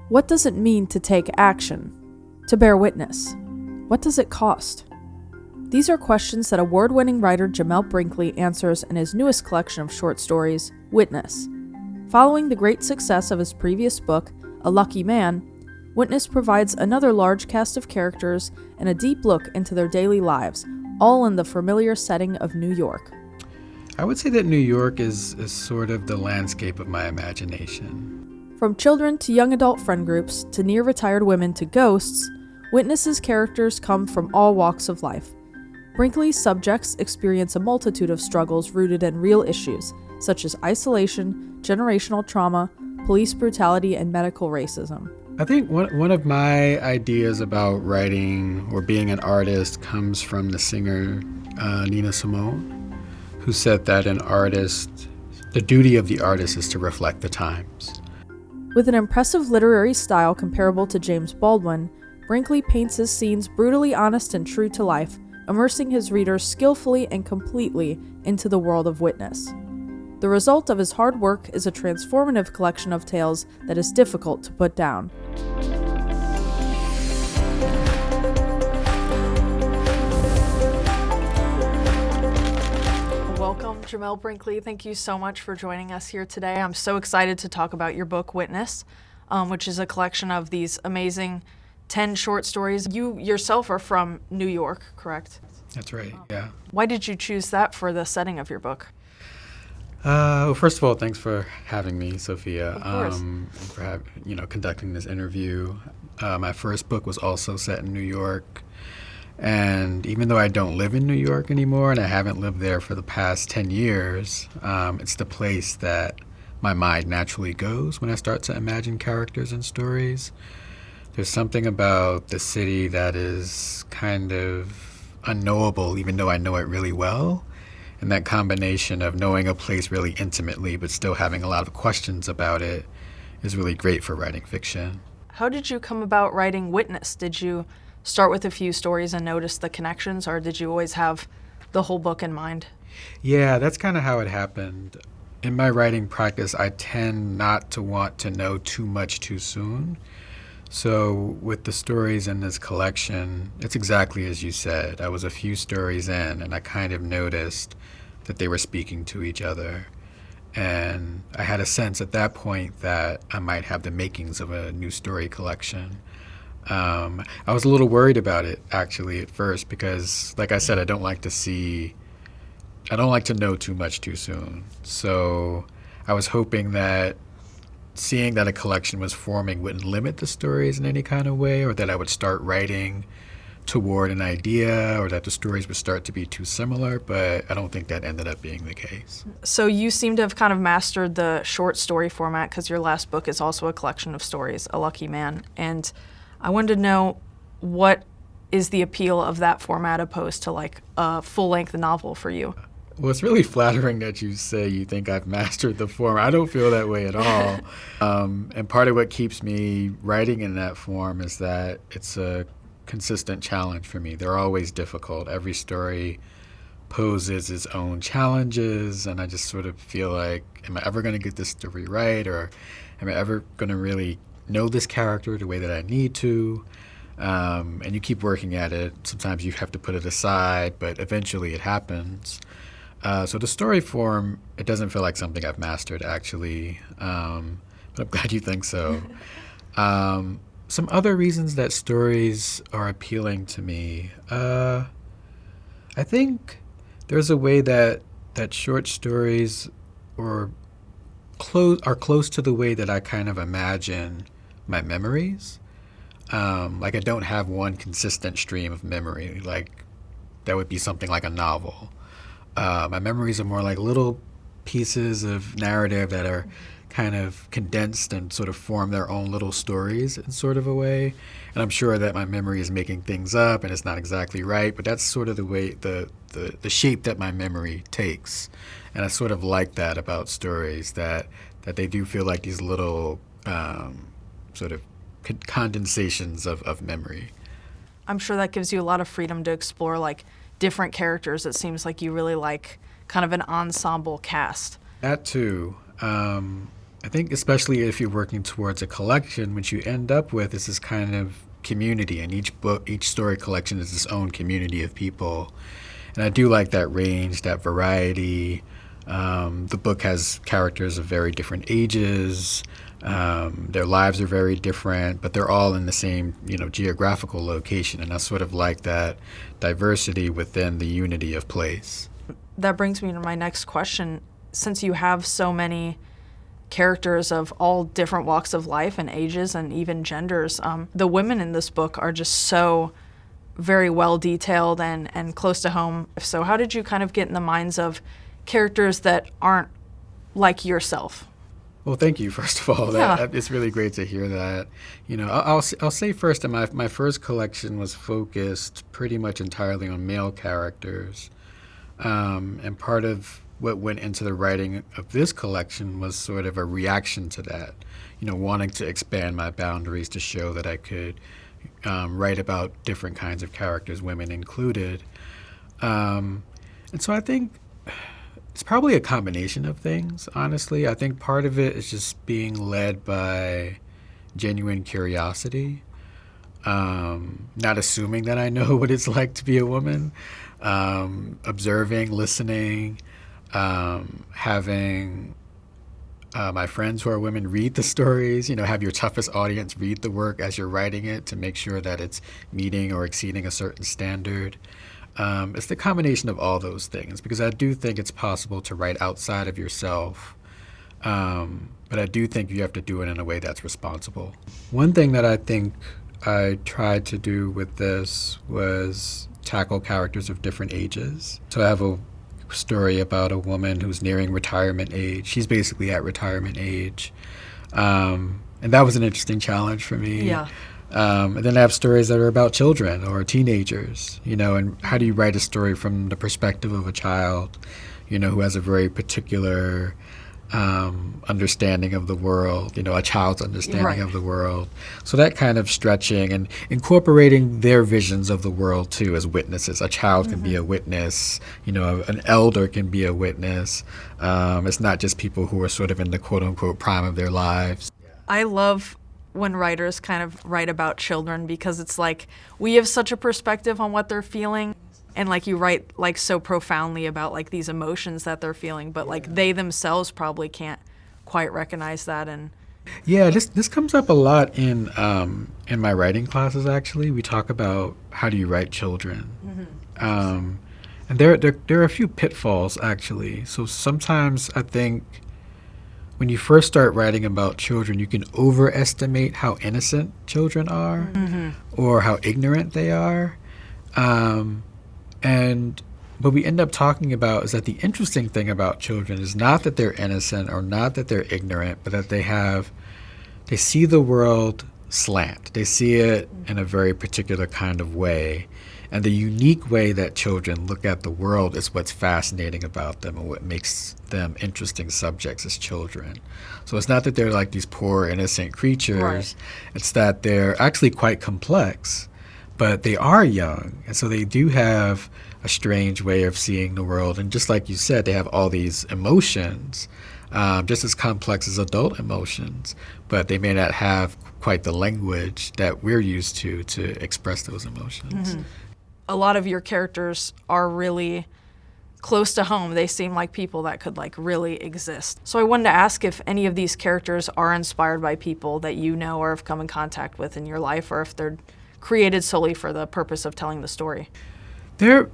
What does it mean to take action? To bear witness? What does it cost? These are questions that award-winning writer Jamel Brinkley answers in his newest collection of short stories, Witness. Following the great success of his previous book, A Lucky Man, Witness provides another large cast of characters and a deep look into their daily lives, all in the familiar setting of New York. I would say that New York is sort of the landscape of my imagination. From children to young adult friend groups to near-retired women to ghosts, Witness's characters come from all walks of life. Brinkley's subjects experience a multitude of struggles rooted in real issues, such as isolation, generational trauma, police brutality, and medical racism. I think one of my ideas about writing or being an artist comes from the singer Nina Simone, who said that the duty of the artist is to reflect the times. With an impressive literary style comparable to James Baldwin, Brinkley paints his scenes brutally honest and true to life, immersing his readers skillfully and completely into the world of Witness. The result of his hard work is a transformative collection of tales that is difficult to put down. Welcome, Jamel Brinkley. Thank you so much for joining us here today. I'm so excited to talk about your book, Witness, which is a collection of these amazing 10 short stories. You yourself are from New York, correct? That's right, yeah. Why did you choose that for the setting of your book? Well, first of all, thanks for having me, Sophia. Of course. And for conducting this interview. My first book was also set in New York. And even though I don't live in New York anymore and I haven't lived there for the past 10 years, it's the place that my mind naturally goes when I start to imagine characters and stories. There's something about the city that is kind of unknowable, even though I know it really well. And that combination of knowing a place really intimately but still having a lot of questions about it is really great for writing fiction. How did you come about writing Witness? Did you start with a few stories and notice the connections, or did you always have the whole book in mind? Yeah, that's kind of how it happened. In my writing practice, I tend not to want to know too much too soon. So with the stories in this collection, it's exactly as you said. I was a few stories in and I kind of noticed that they were speaking to each other. And I had a sense at that point that I might have the makings of a new story collection. I was a little worried about it actually at first because, like I said, I don't like to know too much too soon. So I was hoping that seeing that a collection was forming wouldn't limit the stories in any kind of way, or that I would start writing toward an idea, or that the stories would start to be too similar, but I don't think that ended up being the case. So you seem to have kind of mastered the short story format because your last book is also a collection of stories, A Lucky Man. And I wanted to know, what is the appeal of that format opposed to like a full-length novel for you? Well, it's really flattering that you say you think I've mastered the form. I don't feel that way at all. And part of what keeps me writing in that form is that it's a consistent challenge for me. They're always difficult. Every story poses its own challenges, and I just sort of feel like, am I ever going to get this story right? Or am I ever going to really know this character the way that I need to? And you keep working at it. Sometimes you have to put it aside, but eventually it happens. So the story form, it doesn't feel like something I've mastered, actually, but I'm glad you think so. Some other reasons that stories are appealing to me, I think there's a way that short stories are close to the way that I kind of imagine my memories. Like I don't have one consistent stream of memory, like that would be something like a novel. My memories are more like little pieces of narrative that are kind of condensed and sort of form their own little stories in sort of a way. And I'm sure that my memory is making things up and it's not exactly right, but that's sort of the way, the shape that my memory takes. And I sort of like that about stories, that they do feel like these little sort of condensations of memory. I'm sure that gives you a lot of freedom to explore like different characters. It seems like you really like kind of an ensemble cast. That too. I think especially if you're working towards a collection, what you end up with is this kind of community, and each story collection is its own community of people. And I do like that range, that variety. The book has characters of very different ages. Their lives are very different, but they're all in the same, geographical location. And I sort of like that diversity within the unity of place. That brings me to my next question. Since you have so many characters of all different walks of life and ages and even genders, the women in this book are just so very well detailed and close to home. So how did you kind of get in the minds of characters that aren't like yourself? Well, thank you, first of all. It's really great to hear that. I'll say first that my first collection was focused pretty much entirely on male characters. And part of what went into the writing of this collection was sort of a reaction to that, wanting to expand my boundaries to show that I could write about different kinds of characters, women included. And so I think it's probably a combination of things, honestly. I think part of it is just being led by genuine curiosity, not assuming that I know what it's like to be a woman, observing, listening, having my friends who are women read the stories, have your toughest audience read the work as you're writing it to make sure that it's meeting or exceeding a certain standard. It's the combination of all those things, because I do think it's possible to write outside of yourself, but I do think you have to do it in a way that's responsible. One thing that I think I tried to do with this was tackle characters of different ages. So I have a story about a woman who's nearing retirement age. She's basically at retirement age. And that was an interesting challenge for me. Yeah. And then I have stories that are about children or teenagers, and how do you write a story from the perspective of a child, who has a very particular understanding of the world, a child's understanding of the world. So that kind of stretching and incorporating their visions of the world too as witnesses. A child can be a witness, an elder can be a witness. It's not just people who are sort of in the quote unquote prime of their lives. I love when writers kind of write about children, because it's like we have such a perspective on what they're feeling. And like you write like so profoundly about like these emotions that they're feeling, but like they themselves probably can't quite recognize that. And this comes up a lot in my writing classes. Actually, we talk about how do you write children, and there are a few pitfalls actually. So sometimes I think when you first start writing about children, you can overestimate how innocent children are, or how ignorant they are. And what we end up talking about is that the interesting thing about children is not that they're innocent or not that they're ignorant, but that they see the world slant. They see it in a very particular kind of way. And the unique way that children look at the world is what's fascinating about them and what makes them interesting subjects as children. So it's not that they're like these poor, innocent creatures. Right. It's that they're actually quite complex. But they are young, and so they do have a strange way of seeing the world. And just like you said, they have all these emotions, just as complex as adult emotions, but they may not have quite the language that we're used to express those emotions. A lot of your characters are really close to home. They seem like people that could like really exist. So I wanted to ask if any of these characters are inspired by people that you know or have come in contact with in your life, or if they're created solely for the purpose of telling the story. They're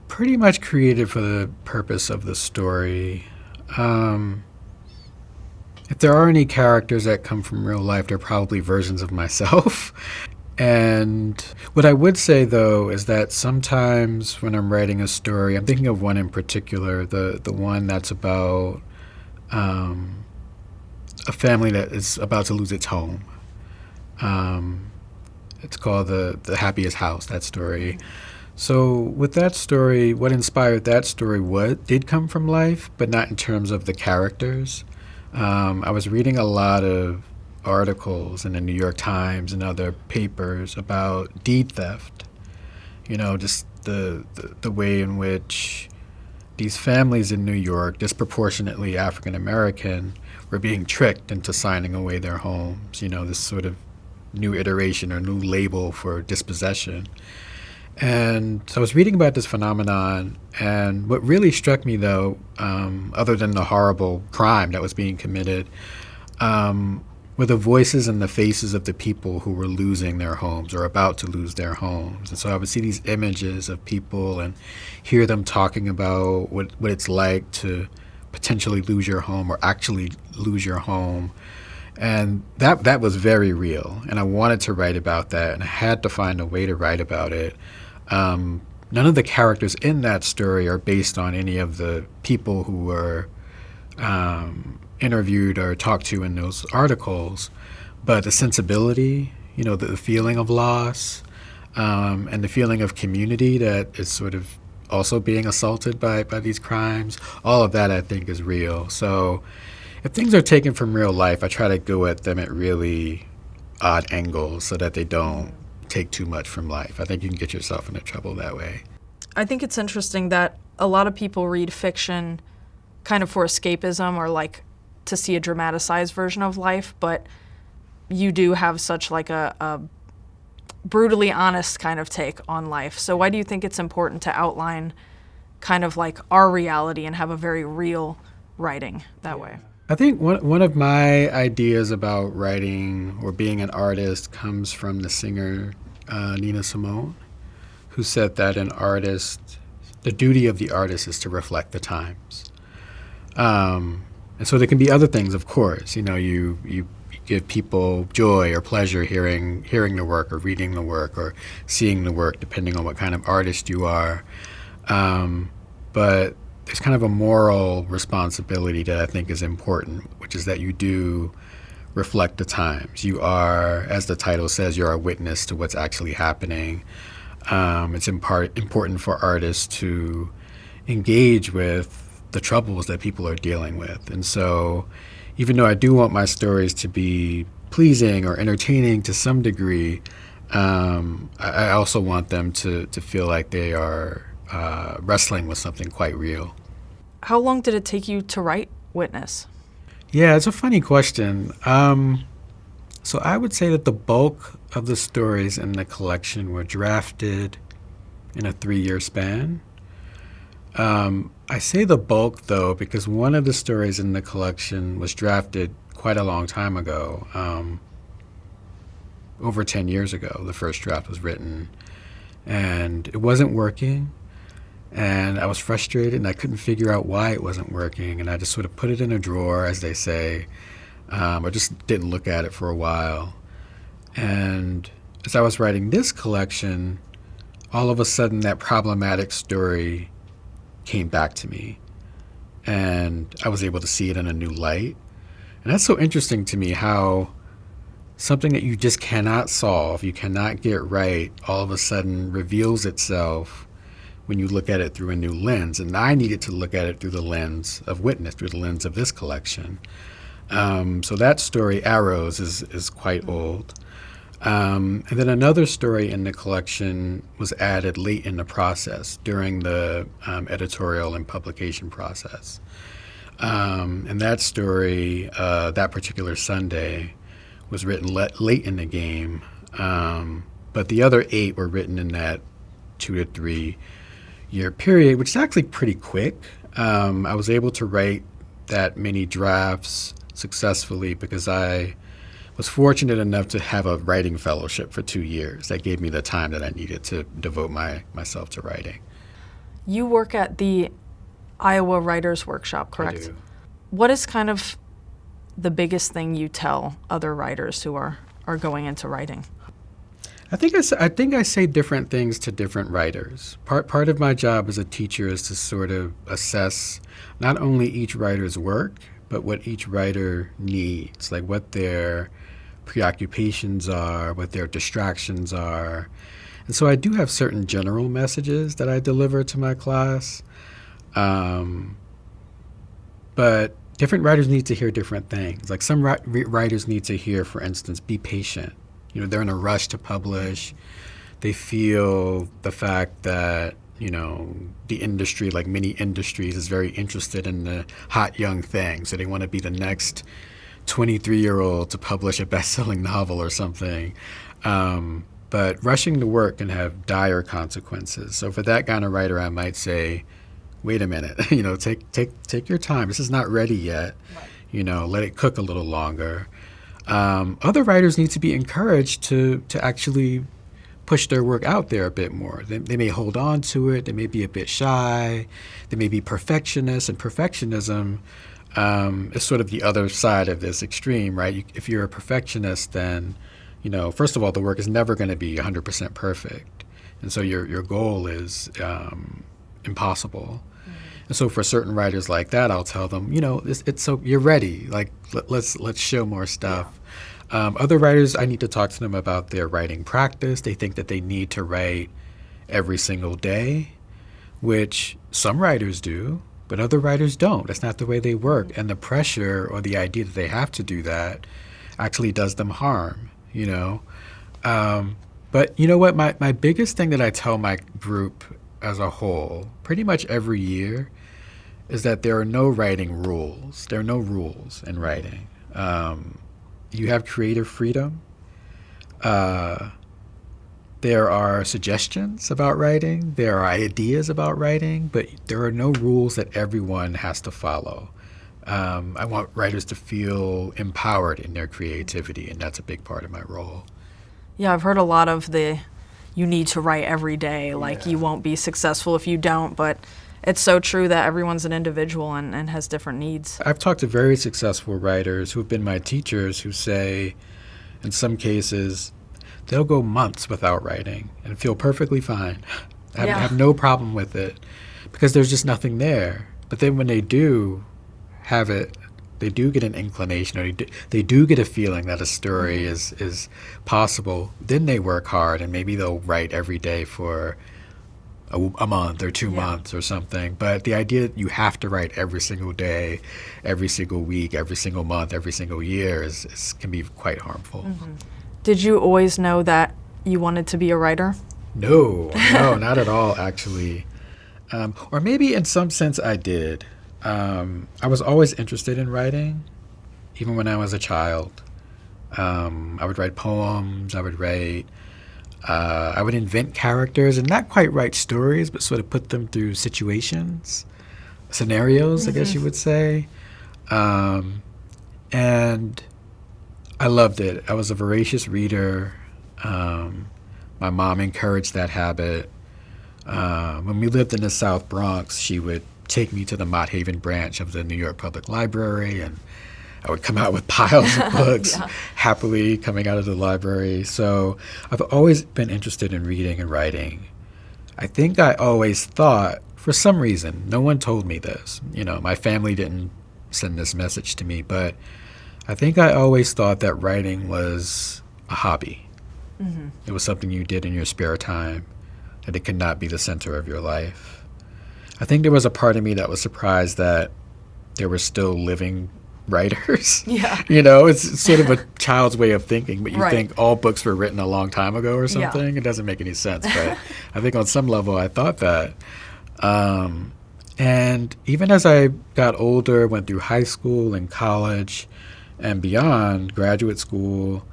pretty much created for the purpose of the story. If there are any characters that come from real life, they're probably versions of myself. And what I would say, though, is that sometimes when I'm writing a story, I'm thinking of one in particular, the one that's about a family that is about to lose its home. It's called the Happiest House, that story. So with that story, what inspired that story did come from life, but not in terms of the characters. I was reading a lot of articles in the New York Times and other papers about deed theft. Just the way in which these families in New York, disproportionately African American, were being tricked into signing away their homes, this sort of new iteration or new label for dispossession. And so I was reading about this phenomenon, and what really struck me, though, other than the horrible crime that was being committed, were the voices and the faces of the people who were losing their homes or about to lose their homes. And so I would see these images of people and hear them talking about what it's like to potentially lose your home or actually lose your home. And that was very real. And I wanted to write about that, and I had to find a way to write about it. None of the characters in that story are based on any of the people who were interviewed or talked to in those articles, but the sensibility, the feeling of loss, and the feeling of community that is sort of also being assaulted by these crimes, all of that I think is real. So if things are taken from real life, I try to go at them at really odd angles so that they don't take too much from life. I think you can get yourself into trouble that way. I think it's interesting that a lot of people read fiction kind of for escapism or like to see a dramatized version of life, but you do have such like a brutally honest kind of take on life. So why do you think it's important to outline kind of like our reality and have a very real writing that way? I think one of my ideas about writing or being an artist comes from the singer Nina Simone, who said that an artist, the duty of the artist is to reflect the times. And so there can be other things, of course. You give people joy or pleasure hearing the work or reading the work or seeing the work, depending on what kind of artist you are. But there's kind of a moral responsibility that I think is important, which is that you do reflect the times. You are, as the title says, you're a witness to what's actually happening. It's in part important for artists to engage with the troubles that people are dealing with. And so even though I do want my stories to be pleasing or entertaining to some degree, I also want them to feel like they are wrestling with something quite real. How long did it take you to write Witness? Yeah, it's a funny question. So I would say that the bulk of the stories in the collection were drafted in a 3-year span. I say the bulk, though, because one of the stories in the collection was drafted quite a long time ago, over 10 years ago. The first draft was written, and it wasn't working. And I was frustrated, and I couldn't figure out why it wasn't working. And I just sort of put it in a drawer, as they say. I just didn't look at it for a while. And as I was writing this collection, all of a sudden that problematic story came back to me. And I was able to see it in a new light. And that's so interesting to me, how something that you just cannot solve, you cannot get right, all of a sudden reveals itself when you look at it through a new lens. And I needed to look at it through the lens of Witness, through the lens of this collection. So that story, Arrows, is quite old. And then another story in the collection was added late in the process, during the editorial and publication process. And that story, that particular Sunday, was written late in the game. But the other 8 were written in that 2 to 3 year period, which is actually pretty quick. I was able to write that many drafts successfully because I was fortunate enough to have a writing fellowship for 2 years. That gave me the time that I needed to devote myself to writing. You work at the Iowa Writers Workshop, correct? I do. What is kind of the biggest thing you tell other writers who are going into writing? I think I say different things to different writers. Part of my job as a teacher is to sort of assess not only each writer's work, but what each writer needs, like what their preoccupations are, what their distractions are. And so I do have certain general messages that I deliver to my class. But different writers need to hear different things. Like some writers need to hear, for instance, be patient. They're in a rush to publish. They feel the fact that the industry, like many industries, is very interested in the hot young thing. So they want to be the next 23-year-old to publish a best-selling novel or something. But rushing to work can have dire consequences. So for that kind of writer, I might say, wait a minute, take your time. This is not ready yet. Right. Let it cook a little longer. Other writers need to be encouraged to actually push their work out there a bit more. They may hold on to it. They may be a bit shy. They may be perfectionists, and perfectionism is sort of the other side of this extreme, right? If you're a perfectionist, then, first of all, the work is never going to be 100% perfect. And so your goal is impossible. Mm-hmm. And so for certain writers like that, I'll tell them, it's so you're ready. Like, let's show more stuff. Yeah. Other writers, I need to talk to them about their writing practice. They think that they need to write every single day, which some writers do, but other writers don't. That's not the way they work. And the pressure or the idea that they have to do that actually does them harm, But you know what? My biggest thing that I tell my group as a whole, pretty much every year, is that there are no writing rules. There are no rules in writing. You have creative freedom. There are suggestions about writing. There are ideas about writing, but there are no rules that everyone has to follow. I want writers to feel empowered in their creativity, and that's a big part of my role. Yeah, I've heard a lot of you need to write every day, like you won't be successful if you don't, but it's so true that everyone's an individual and has different needs. I've talked to very successful writers who have been my teachers who say, in some cases, they'll go months without writing and feel perfectly fine. Have no problem with it because there's just nothing there. But then when they do have it, they do get an inclination, or they do get a feeling that a story is possible. Then they work hard, and maybe they'll write every day for a month or 2 months or something. But the idea that you have to write every single day, every single week, every single month, every single year can be quite harmful. Mm-hmm. Did you always know that you wanted to be a writer? No, not at all, actually. Or maybe in some sense I did. I was always interested in writing, even when I was a child. I would write poems, I would invent characters and not quite write stories, but sort of put them through situations, scenarios, I guess you would say. And I loved it. I was a voracious reader. My mom encouraged that habit. When we lived in the South Bronx, she would take me to the Mott Haven branch of the New York Public Library, and I would come out with piles of books, happily coming out of the library. So I've always been interested in reading and writing. I think I always thought, for some reason, no one told me this. My family didn't send this message to me, but I think I always thought that writing was a hobby. Mm-hmm. It was something you did in your spare time, and it could not be the center of your life. I think there was a part of me that was surprised that there were still living writers. Yeah. It's sort of a child's way of thinking, but you think all books were written a long time ago or something. Yeah. It doesn't make any sense, but I think on some level I thought that. And even as I got older, went through high school and college and beyond, graduate school,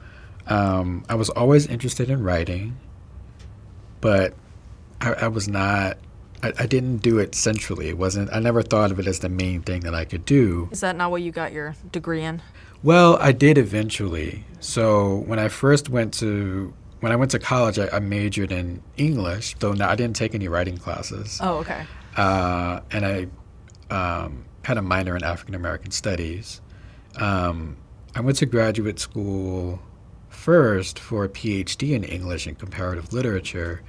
I was always interested in writing, but I was not... I didn't do it centrally. I never thought of it as the main thing that I could do. Is that not what you got your degree in? Well, I did eventually. So when I went to college, I majored in English, though I didn't take any writing classes. Oh, okay. And I had a minor in African American Studies. I went to graduate school first for a PhD in English and comparative literature.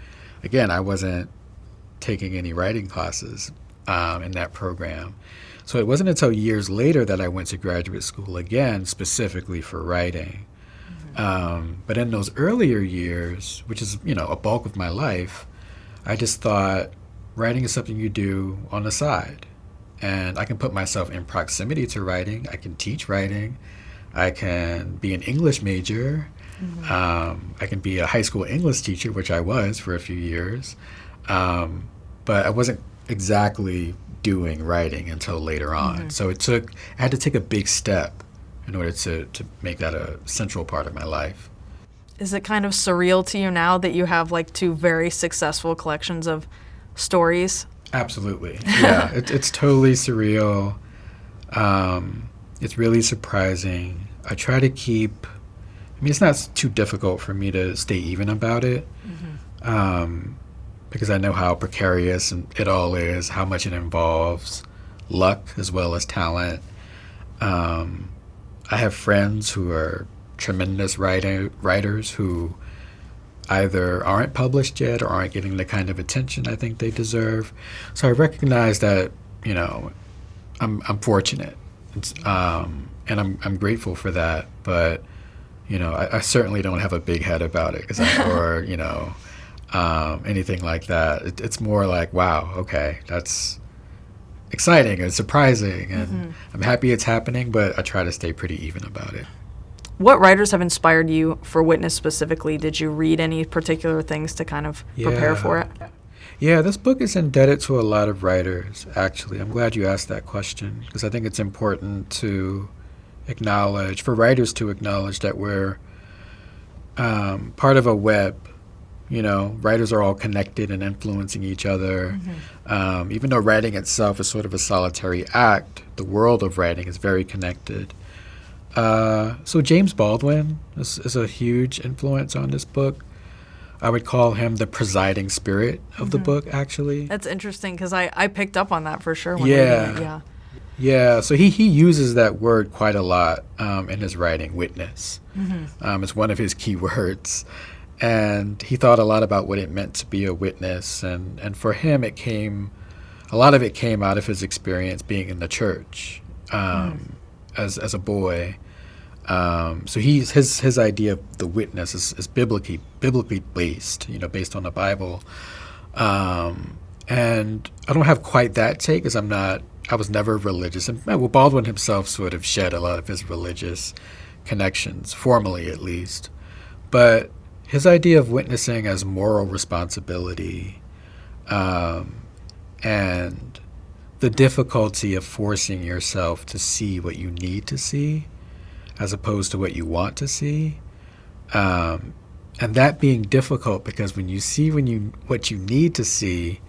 Again, I wasn't taking any writing classes in that program. So it wasn't until years later that I went to graduate school again, specifically for writing. Mm-hmm. But in those earlier years, which is, a bulk of my life, I just thought writing is something you do on the side. And I can put myself in proximity to writing. I can teach writing. I can be an English major. Mm-hmm. I can be a high school English teacher, which I was for a few years. but I wasn't exactly doing writing until later on. So I had to take a big step in order to make that a central part of my life. Is it kind of surreal to you now that you have like two very successful collections of stories? Absolutely. Yeah, it's totally surreal. It's really surprising. I try to keep, it's not too difficult for me to stay even about it, because I know how precarious it all is, how much it involves luck as well as talent. I have friends who are tremendous writers who either aren't published yet or aren't getting the kind of attention I think they deserve. So I recognize that, I'm fortunate, and I'm grateful for that. But I certainly don't have a big head about it or anything like that. It's more like, wow, okay, that's exciting and surprising, and I'm happy it's happening, but I try to stay pretty even about it. What writers have inspired you for Witness specifically? Did you read any particular things to kind of prepare for it? Yeah, this book is indebted to a lot of writers, actually. I'm glad you asked that question, because I think it's important to acknowledge, for writers to acknowledge that we're part of a web. Writers are all connected and influencing each other. Even though writing itself is sort of a solitary act, the world of writing is very connected. So James Baldwin is a huge influence on this book. I would call him the presiding spirit of the book, actually. That's interesting, because I picked up on that for sure when reading it. Yeah, so he uses that word quite a lot in his writing, witness. It's one of his key words. And he thought a lot about what it meant to be a witness. And for him, a lot of it came out of his experience being in the church as a boy. So his idea of the witness is biblically based, based on the Bible. And I don't have quite that take, because I was never religious. And Baldwin himself sort of shed a lot of his religious connections, formally at least. But his idea of witnessing as moral responsibility, and the difficulty of forcing yourself to see what you need to see as opposed to what you want to see, and that being difficult because when you see what you need to see,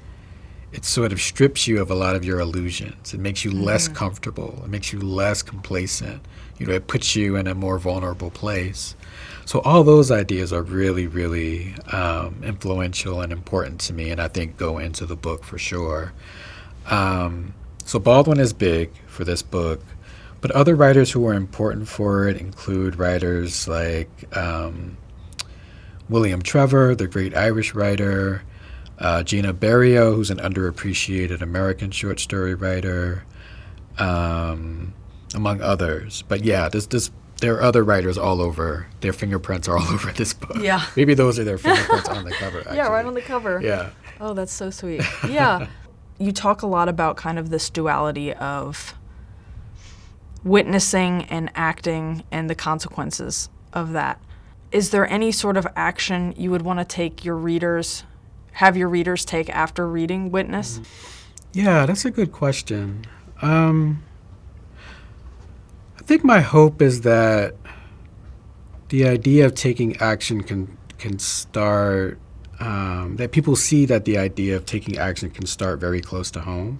it sort of strips you of a lot of your illusions. It makes you less comfortable. It makes you less complacent. It puts you in a more vulnerable place. So all those ideas are really, really influential and important to me, and I think go into the book for sure. So Baldwin is big for this book, but other writers who are important for it include writers like William Trevor, the great Irish writer, Gina Berrio, who's an underappreciated American short story writer, among others. But yeah, there are other writers all over. Their fingerprints are all over this book. Yeah. Maybe those are their fingerprints on the cover, actually. Yeah, right on the cover. Yeah. Oh, that's so sweet. Yeah. You talk a lot about kind of this duality of witnessing and acting and the consequences of that. Is there any sort of action you would want to have your readers take after reading Witness? Yeah, that's a good question. I think my hope is that the idea of taking action can start, that people see that the idea of taking action can start very close to home.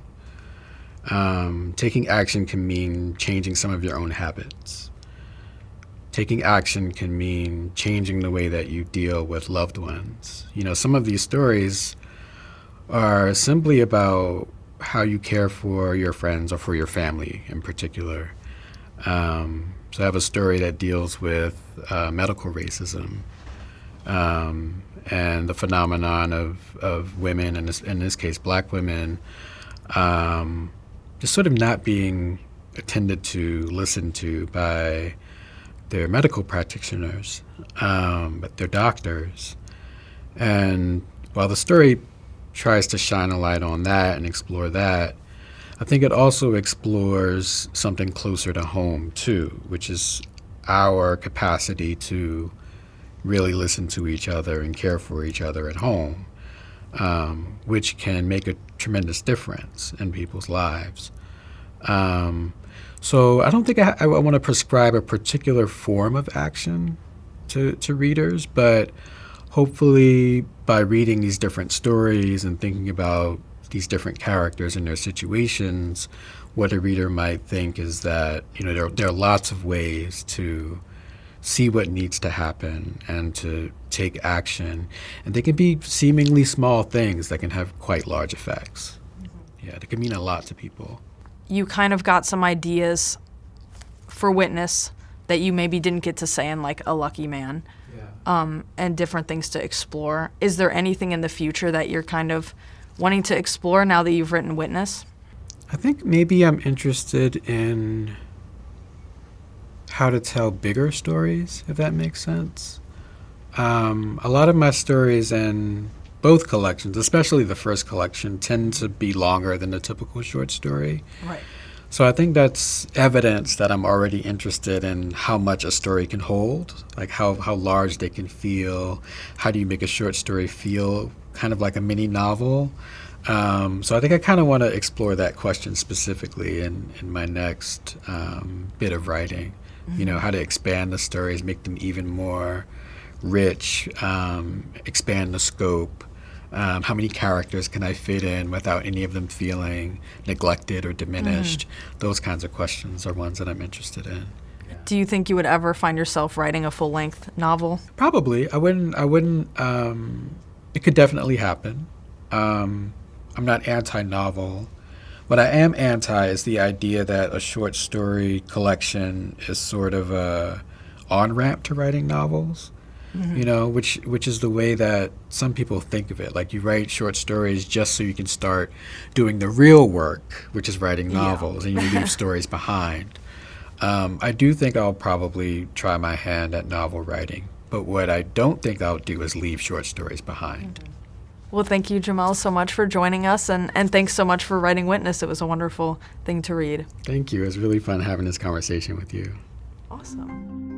Taking action can mean changing some of your own habits. Taking action can mean changing the way that you deal with loved ones. Some of these stories are simply about how you care for your friends or for your family in particular. So I have a story that deals with medical racism and the phenomenon of women, in this case black women, just sort of not being attended to, listened to by their medical practitioners, but their doctors. And while the story tries to shine a light on that and explore that, I think it also explores something closer to home too, which is our capacity to really listen to each other and care for each other at home, which can make a tremendous difference in people's lives. So I don't think I want to prescribe a particular form of action to readers, but hopefully by reading these different stories and thinking about these different characters and their situations, what a reader might think is that, there are lots of ways to see what needs to happen and to take action. And they can be seemingly small things that can have quite large effects. Yeah, they can mean a lot to people. You kind of got some ideas for Witness that you maybe didn't get to say in like A Lucky Man, and different things to explore. Is there anything in the future that you're kind of wanting to explore now that you've written Witness? I think maybe I'm interested in how to tell bigger stories, if that makes sense. A lot of my stories in both collections, especially the first collection, tend to be longer than the typical short story. Right. So I think that's evidence that I'm already interested in how much a story can hold, like how large they can feel. How do you make a short story feel kind of like a mini novel? So I think I kind of want to explore that question specifically in my next bit of writing. How to expand the stories, make them even more rich, expand the scope. How many characters can I fit in without any of them feeling neglected or diminished? Those kinds of questions are ones that I'm interested in. Do you think you would ever find yourself writing a full-length novel? Probably. I wouldn't. It could definitely happen. I'm not anti-novel. What I am anti is the idea that a short story collection is sort of a on-ramp to writing novels. Which is the way that some people think of it. Like you write short stories just so you can start doing the real work, which is writing novels, and you leave stories behind. I do think I'll probably try my hand at novel writing, but what I don't think I'll do is leave short stories behind. Well, thank you, Jamel, so much for joining us, and thanks so much for writing Witness. It was a wonderful thing to read. Thank you. It was really fun having this conversation with you. Awesome.